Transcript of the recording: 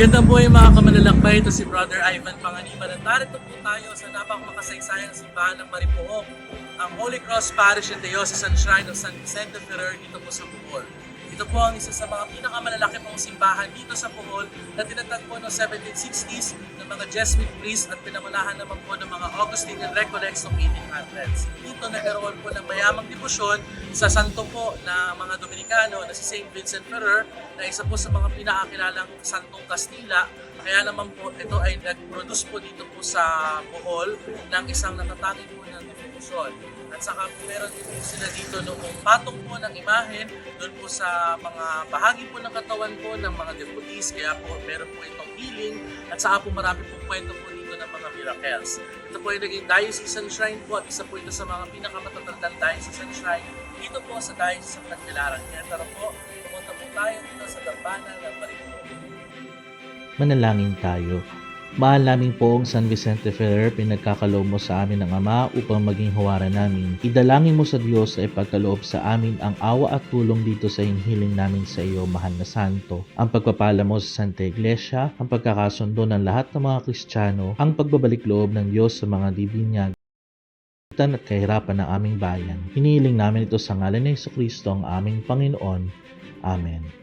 Magandang buhay mga kamanlalakbay, ito si Brother Ivan Panganiban at narito po tayo sa napakamakasaysayan simbahan ng Maripook, ang Holy Cross Parish and Diocesan Shrine of San Vicente Ferrer dito po sa Bohol. Ito po ang isa sa mga pinakamalalaki pong simbahan dito sa Bohol na tinatagpo noong 1760s ng mga Jesuit priests at pinamanahan naman po ng mga Augustinian Recollects noong 1800s. Dito nagkaroon po ng mayamang debosyon sa santo po na mga Dominikano na si St. Vincent Ferrer na isa po sa mga pinakakilalang santong Kastila. Kaya naman po ito ay nag-produce po dito po sa Bohol ng isang natatanging po ng debosyon. At saka po meron din po sila dito noong patong po ng imahen doon po sa mga bahagi po ng katawan po ng mga devotees. Kaya po meron po itong healing at saka po marami pong kwento po dito ng mga miracles. Ito po ay naging diocesan shrine po at isa po ito sa mga pinakamatatandang diocesan shrine dito po sa Diocese of Tagbilaran. Kaya tara po, pumunta po tayo dito sa dambana ng Maripook. Manalangin tayo. Mahal namin poong San Vicente Ferrer, pinagkakaloob mo sa amin ng Ama upang maging huwaran namin. Idalangin mo sa Diyos sa ipagkaloob sa amin ang awa at tulong dito sa hinhiling namin sa iyo, mahal na Santo. Ang pagpapala mo sa Santa Iglesia, ang pagkakasundo ng lahat ng mga Kristiyano, ang pagbabalik loob ng Diyos sa mga dibinyag at kahirapan ng aming bayan. Hinihiling namin ito sa ngalan ni Jesucristo ang aming Panginoon. Amen.